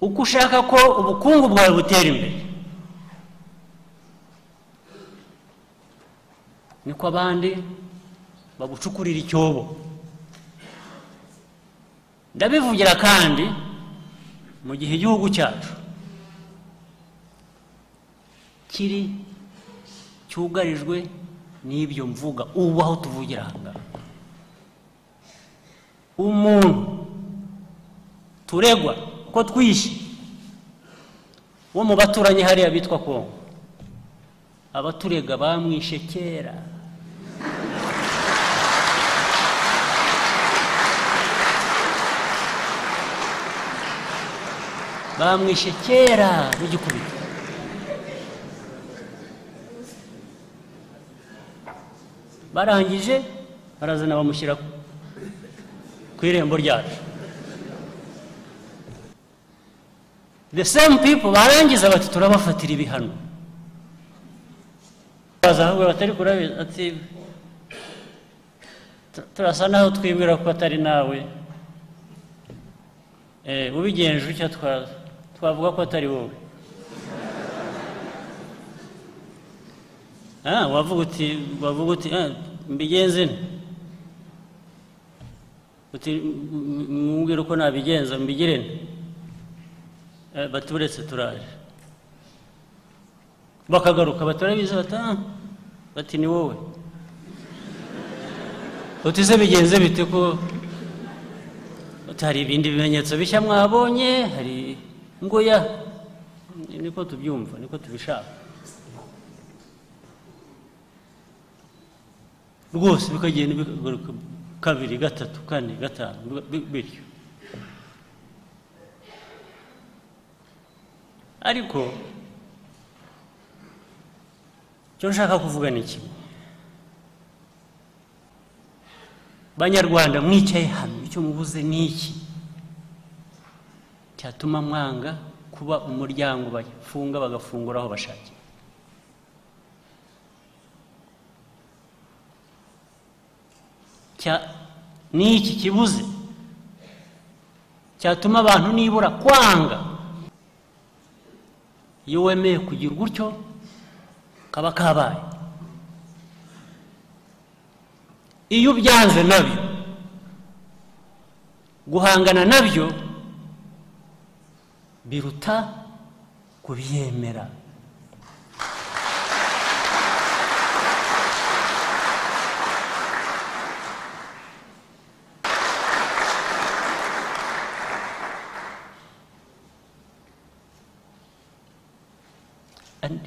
uko ushaka ko ubukungu bwawe butera imbere niko abandi bagucukurira icyobo. Ndabivugira kandi mu gihe igihugu cyacu kiri cyugarijwe n'ibyo mvuga ubu aho tuvugira ahangaha. Umuntu turegwa ko twishe wo mu baturanyi hariya bitwa Kongo, abaturega bamwishe kera. Bamwishe kera rugikubita. Barangije barazana bamushyira ku irembo ryacu. The same people barangiza bati turabafatira ibihano. Bazahubwe batari kurabiza ati turasa naho twibwira ko atari nawe. Ubigenje icyo twavuga ko atari wowe. Wavuga uti mbigenze uti mwubwira uko nabigenza mbigirene. Baturetse turaje bakagaruka batarabiza bati ni wowe. Utize bigenze bite ko hari ibindi bimenyetso bishya mwabonye? Hari ngoya, niko tubyumva, niko tubishaka rwose. Bikagenda bikagaruka kabiri gatatu kane gatanu bityo. Ariko cyo nshaka kuvuga ni kimwe. Banyarwanda mwicaye hano, icyo mubuze ni iki cyatuma mwanga kuba umuryango bafunga bagafungura aho bashakiye? Ni iki kibuze cyatuma abantu nibura kwanga? Iyo wemeye kugira gutyo kaba kabaye. Iyo byanze nabyo guhangana nabyo biruta kubyemera. And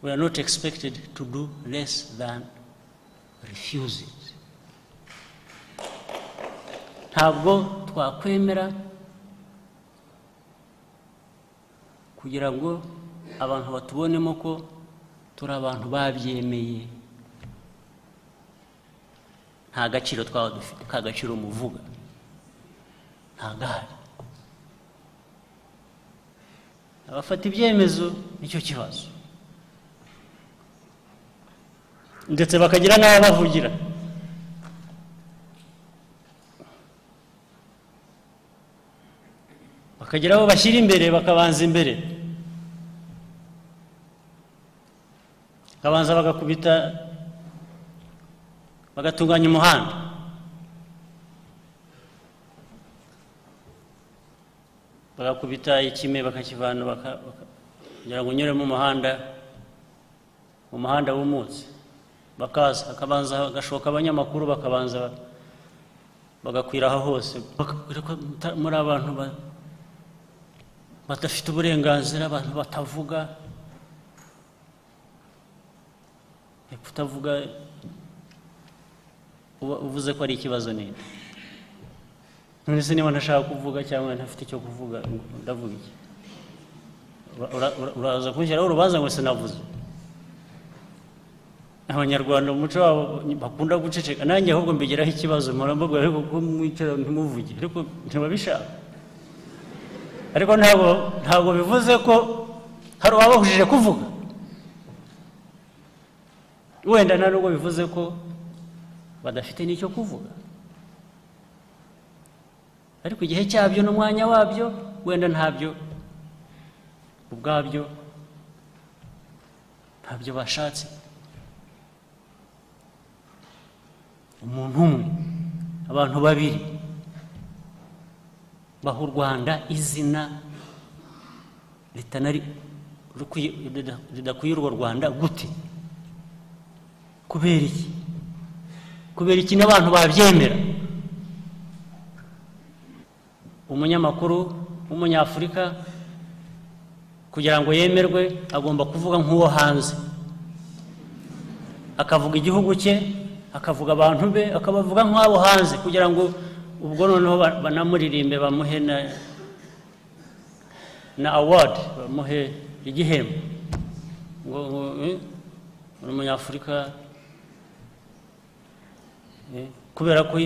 we are not expected to do less than refuse it. Ntabwo twakwemera kugira ngo abantu batubonemo ko turi abantu babyemeye. Nta gaciro twawe dufite, ka gaciro muvuga nta gahari. Abafata ibyemezo nicyo kibazo, ndetse bakagira n'abavugira. Bakagira abo bashyira imbere, bakabanza imbere, bakabanza bagakubita, bagatunganya umuhanda, bagakubita ikime bakakivana kugira ngo unyure mu muhanda w'umutse. Bakaza akabanza gashoka abanyamakuru, bakabanza bagakwira aho hose. Muri abantu badafite uburenganzira, abantu batavuga. Kutavuga uvuze ko ari ikibazo nini? None se niba ntashaka kuvuga cyangwa ntafite icyo kuvuga, ndavuga iki? Uraza kunshyiraho urubanza ngo sinavuze? Abanyarwanda umuco wabo bakunda guceceka. Nanjye ahubwo mbigiraho ikibazo, murambabwa ariko ko mwicara ntimuvuge, ariko ntibabishaka. Ariko ntabwo bivuze ko hari uwabahujije kuvuga. Wenda nta nubwo bivuze ko badafite n'icyo kuvuga. ariko igihe cyabyo n'umwanya wabyo wenda ntabyo ubwabyo ntabyo bashatse. Umuntu umwe, abantu babiri baha u Rwanda izina ridakwiye urwo Rwanda gute? Kubera iki? Kubera iki n'abantu babyemera? Umunyamakuru w'umunyafurika kugira ngo yemerwe agomba kuvuga nk'uwo hanze, akavuga igihugu cye, akavuga abantu be, akabavuga nk'abo hanze, kugira ngo ubwo noneho banamuririmbe, bamuhe na award, bamuhe igihembo ngo umunyafurika kubera ko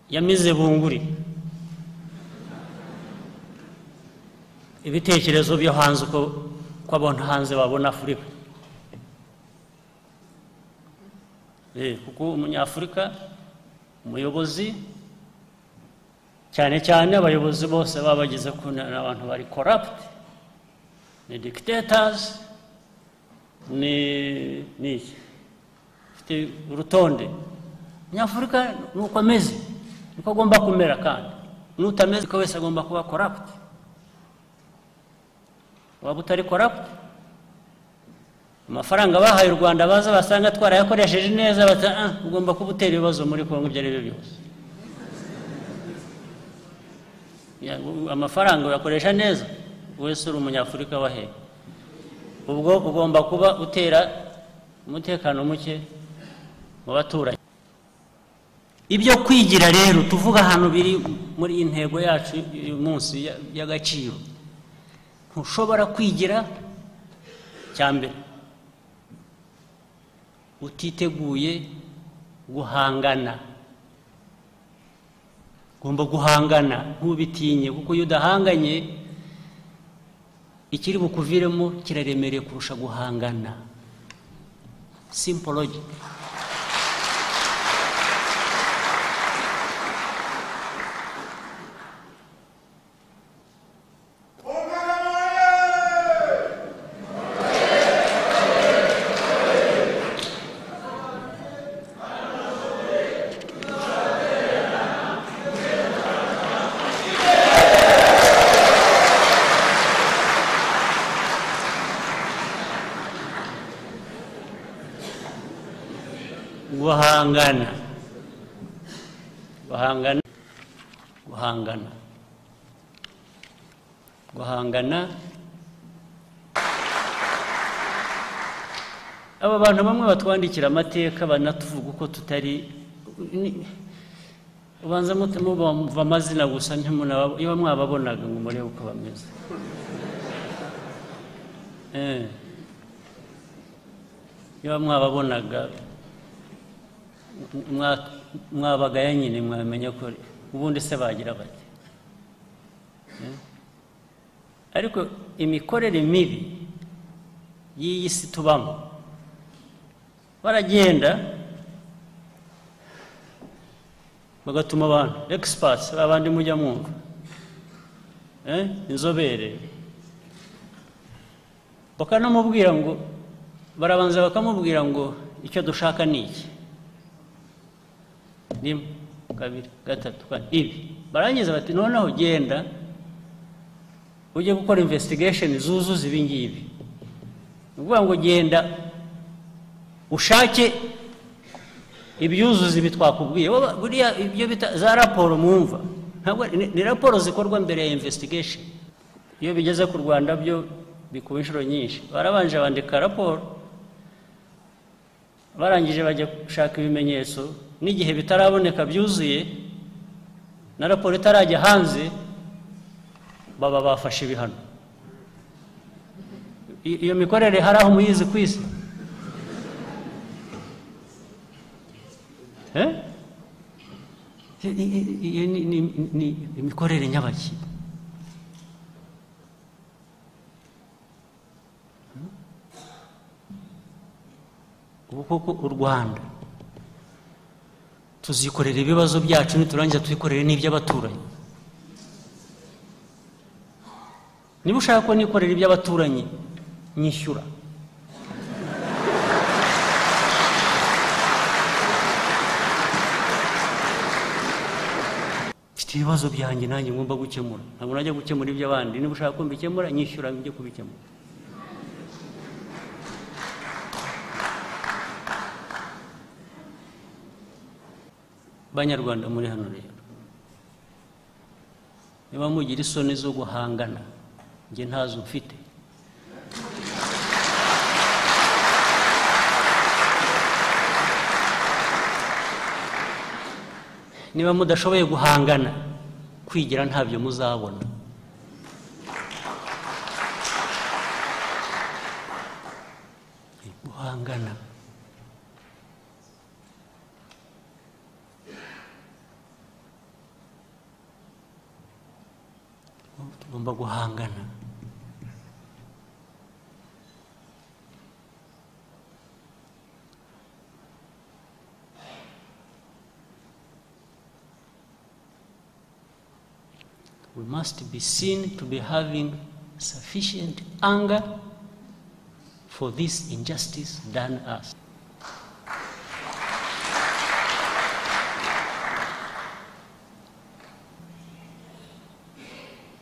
yamize bunguri ibitekerezo byo hanze, uko abantu hanze babona Afurika. Kuko umunyafurika, umuyobozi, cyane cyane abayobozi bose baba bagize ko abantu bari corrupt, ni dictators, ni ufite urutonde. Umunyafurika nuko ameze, niko agomba kumera, kandi n'utameze ko wese agomba kuba corrupt. Waba utari corrupt, amafaranga bahaye u Rwanda baza basanga twarayakoresheje neza, ugomba kuba utera ibibazo muri Kongo ibyo ari byo byose. Amafaranga uyakoresha neza, wese uri umunyafurika wahe, ubwo ugomba kuba utera umutekano muke mu baturanyi. Ibyo kwigira rero tuvuga hano biri muri intego yacu uyu munsi y'agaciro. Ntushobora kwigira cyambere utiteguye guhangana. Ugomba guhangana, ntubitinye, kuko iyo udahanganye ikiri bukuviremo kiraremereye kurusha guhangana. Simple logic. Guhangana, guhangana, guhangana, guhangana. Aba bantu bamwe batwandikira amateka banatuvuga uko tutari, ubanza mubumva amazina gusa iyo mwababonaga ngo murebe uko bameze. Iyo mwababonaga mwabagaya nyine mwamenya ko ubundi se bagira bati. Ariko imikorere mibi y'iyi si tubamo, baragenda bagatuma abantu experts, abandi mujya mwumva, inzobere, bakanamubwira ngo, barabanza bakamubwira ngo icyo dushaka ni iki, rimwe, kabiri, gatatu, kane, ibi. Barangiza bati noneho genda ujye gukora investigation zuzuza ibi ngibi. Ni ukuvuga ngo genda ushake ibyuzuza ibi twakubwiye. Buriya ibyo bita za raporo mwumva, ntabwo ni raporo zikorwa mbere ya investigation. Iyo bigeze ku Rwanda byo bikuba inshuro nyinshi. Barabanje bandika raporo, barangije bajya gushaka ibimenyetso, n'igihe bitaraboneka byuzuye na raporo itarajya hanze, baba bafashe ibihano. Iyo mikorere hari aho muyizi ku isi? Ni imikorere nyabaki. Ubu koko u Rwanda tuzikorera ibibazo byacu niturangiza tubikorere n'iby'abaturanyi. Niba ushaka ko nikorera iby'abaturanyi nyishyura. Mfite ibibazo byanjye nanjye ngomba gukemura, ntabwo najya gukemura iby'abandi. Niba ushaka ko mbikemura nyishyura njye kubikemura. Banyarwanda muri hano rero, niba mugira isoni zo guhangana, njye ntazo mfite. Niba mudashoboye guhangana, kwigira ntabyo muzabona. Guhangana tugomba guhangana. We must be seen to be having sufficient anger for this injustice done us.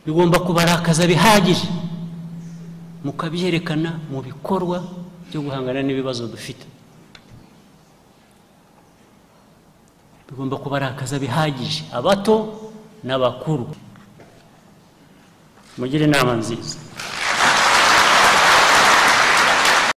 Bigomba kubarakaza bihagije mukabyerekana mu bikorwa byo guhangana n'ibibazo dufite. Bigomba kubarakaza bihagije abato n'abakuru. Mugire inama nziza.